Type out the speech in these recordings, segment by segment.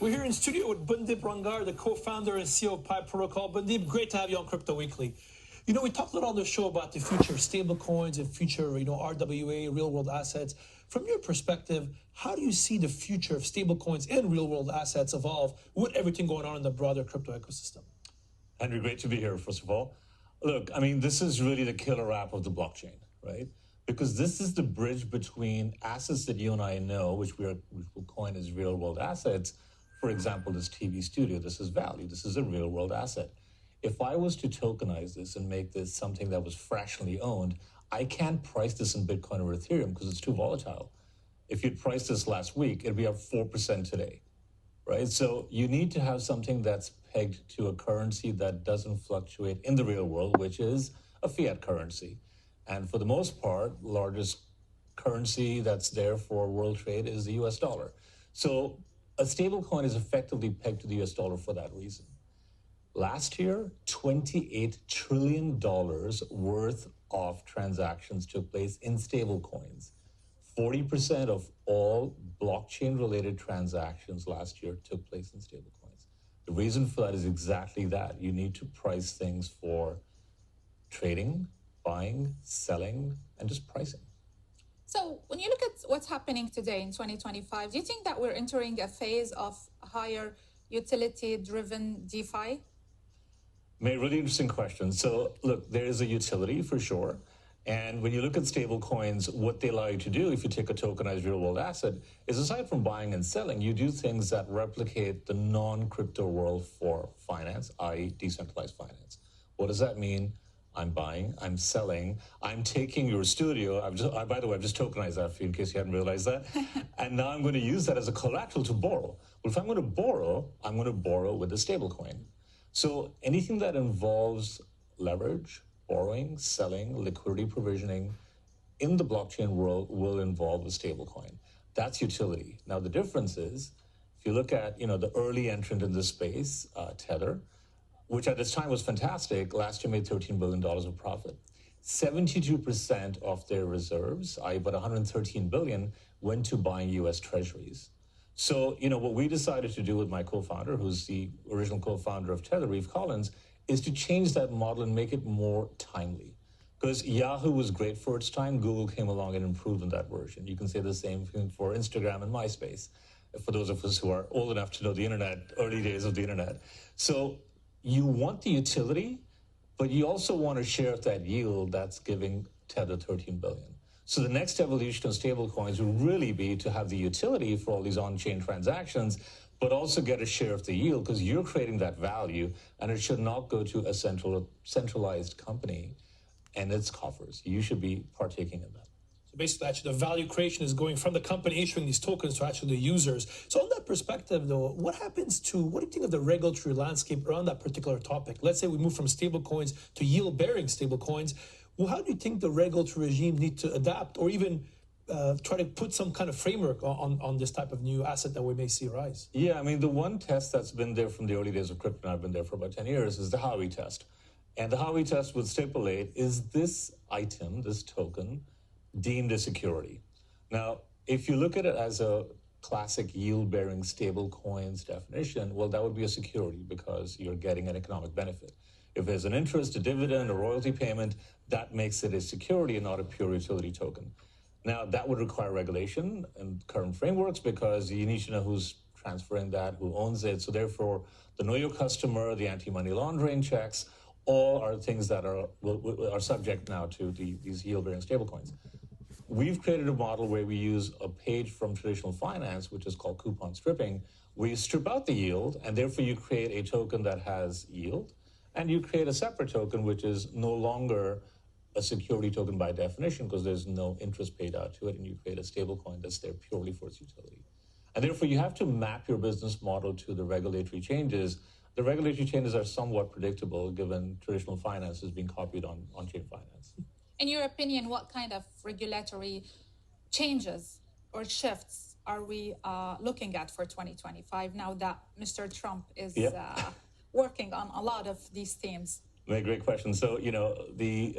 We're here in studio with Bundeep Rangar, the co-founder and CEO of Pi Protocol. Bundeep, great to have you on Crypto Weekly. You know, we talked a lot on the show about the future of stablecoins and future, RWA, real-world assets. From your perspective, how do you see the future of stablecoins and real-world assets evolve with everything going on in the broader crypto ecosystem? Henri, great to be here, first of all. Look, I mean, this is really the killer app of the blockchain, right? Because this is the bridge between assets that you and I know, which we'll coin as real-world assets. For example, this TV studio, this is value. This is a real-world asset. If I was to tokenize this and make this something that was fractionally owned, I can't price this in Bitcoin or Ethereum because it's too volatile. If you'd priced this last week, it'd be up 4% today, right? So you need to have something that's pegged to a currency that doesn't fluctuate in the real world, which is a fiat currency. And for the most part, the largest currency that's there for world trade is the US dollar. So a stablecoin is effectively pegged to the US dollar for that reason. Last year, $28 trillion worth of transactions took place in stablecoins. 40% of all blockchain-related transactions last year took place in stablecoins. The reason for that is exactly that. You need to price things for trading, buying, selling, and just pricing. So when you look at what's happening today in 2025, do you think that we're entering a phase of higher utility-driven DeFi? Really interesting question. So look, there is a utility for sure. And when you look at stable coins, what they allow you to do, if you take a tokenized real world asset, is aside from buying and selling, you do things that replicate the non-crypto world for finance, i.e. decentralized finance. What does that mean? I'm buying, I'm selling, I'm taking your studio. By the way, I've just tokenized that for you in case you hadn't realized that. And now I'm going to use that as a collateral to borrow. Well, if I'm going to borrow, I'm going to borrow with a stable coin. So anything that involves leverage, borrowing, selling, liquidity provisioning in the blockchain world will involve a stable coin. That's utility. Now, the difference is, if you look at the early entrant in this space, Tether, which at this time was fantastic, last year made $13 billion of profit. 72% of their reserves, about $113 billion, went to buying US treasuries. So, what we decided to do with my co-founder, who's the original co-founder of Tether, Reeve Collins, is to change that model and make it more timely. Because Yahoo was great for its time, Google came along and improved on that version. You can say the same thing for Instagram and MySpace, for those of us who are old enough to know the internet, early days of the internet. So you want the utility, but you also want a share of that yield that's giving Tether $13 billion. So the next evolution of stablecoins will really be to have the utility for all these on-chain transactions, but also get a share of the yield because you're creating that value, and it should not go to a centralized company and its coffers. You should be partaking in that. So basically, actually, the value creation is going from the company issuing these tokens to actually the users. So on that perspective, though, what do you think of the regulatory landscape around that particular topic? Let's say we move from stablecoins to yield-bearing stablecoins. Well, how do you think the regulatory regime need to adapt or even try to put some kind of framework on this type of new asset that we may see rise? Yeah, I mean, the one test that's been there from the early days of crypto, and I've been there for about 10 years, is the Howey test. And the Howey test would stipulate, is this item, this token, deemed a security? Now, if you look at it as a classic yield-bearing stable coins definition, well, that would be a security because you're getting an economic benefit. If there's an interest, a dividend, a royalty payment, that makes it a security and not a pure utility token. Now, that would require regulation and current frameworks because you need to know who's transferring that, who owns it. So therefore, the know your customer, the anti-money laundering checks, all are things that are subject now to these yield-bearing stablecoins. We've created a model where we use a page from traditional finance, which is called coupon stripping. We strip out the yield, and therefore you create a token that has yield, and you create a separate token, which is no longer a security token by definition because there's no interest paid out to it, and you create a stable coin that's there purely for its utility. And therefore, you have to map your business model to the regulatory changes. The regulatory changes are somewhat predictable given traditional finance is being copied on on-chain finance. In your opinion, what kind of regulatory changes or shifts are we looking at for 2025 now that Mr. Trump is working on a lot of these themes? Great question. So, the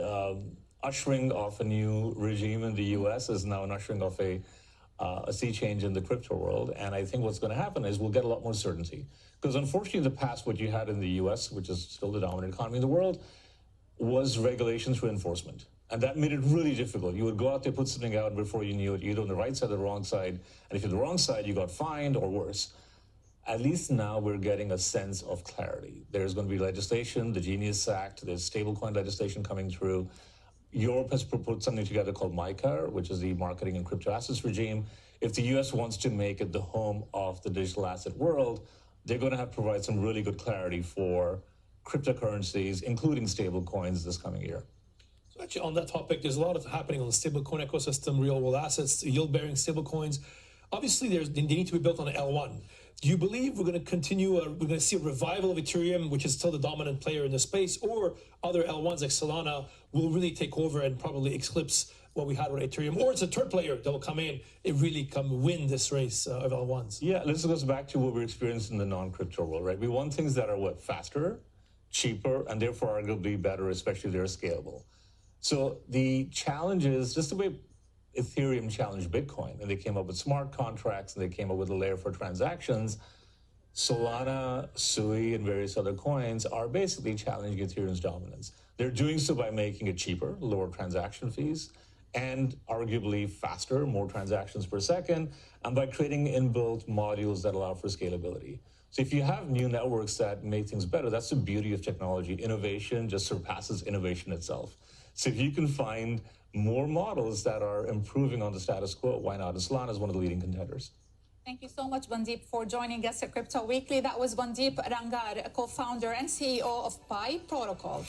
ushering of a new regime in the U.S. is now an ushering of a a sea change in the crypto world. And I think what's going to happen is we'll get a lot more certainty. Because unfortunately, in the past, what you had in the US, which is still the dominant economy in the world, was regulation through enforcement. And that made it really difficult. You would go out there, put something out, and before you knew it, you're on the right side or the wrong side. And if you're the wrong side, you got fined or worse. At least now we're getting a sense of clarity. There's going to be legislation, the Genius Act, there's stablecoin legislation coming through. Europe has put something together called MiCA, which is the marketing and crypto assets regime. If the US wants to make it the home of the digital asset world, they're going to have to provide some really good clarity for cryptocurrencies, including stablecoins this coming year. So actually on that topic, there's a lot of happening on the stablecoin ecosystem, real world assets, yield-bearing stablecoins. Obviously, they need to be built on L1. Do you believe we're going to continue, we're going to see a revival of Ethereum, which is still the dominant player in the space, or other L1s like Solana will really take over and probably eclipse what we had with Ethereum, or it's a third player that will come in and really win this race of L1s? Yeah, this goes back to what we experienced in the non-crypto world, right? We want things that are faster, cheaper, and therefore arguably better, especially if they're scalable. So the challenge is just the way Ethereum challenged Bitcoin, and they came up with smart contracts, and they came up with a layer for transactions. Solana, Sui, and various other coins are basically challenging Ethereum's dominance. They're doing so by making it cheaper, lower transaction fees, and arguably faster, more transactions per second, and by creating inbuilt modules that allow for scalability. So if you have new networks that make things better, that's the beauty of technology. Innovation just surpasses innovation itself. So if you can find more models that are improving on the status quo, why not? And Solana is one of the leading contenders. Thank you so much, Bundeep, for joining us at Crypto Weekly. That was Bundeep Rangar, co-founder and CEO of Pi Protocol.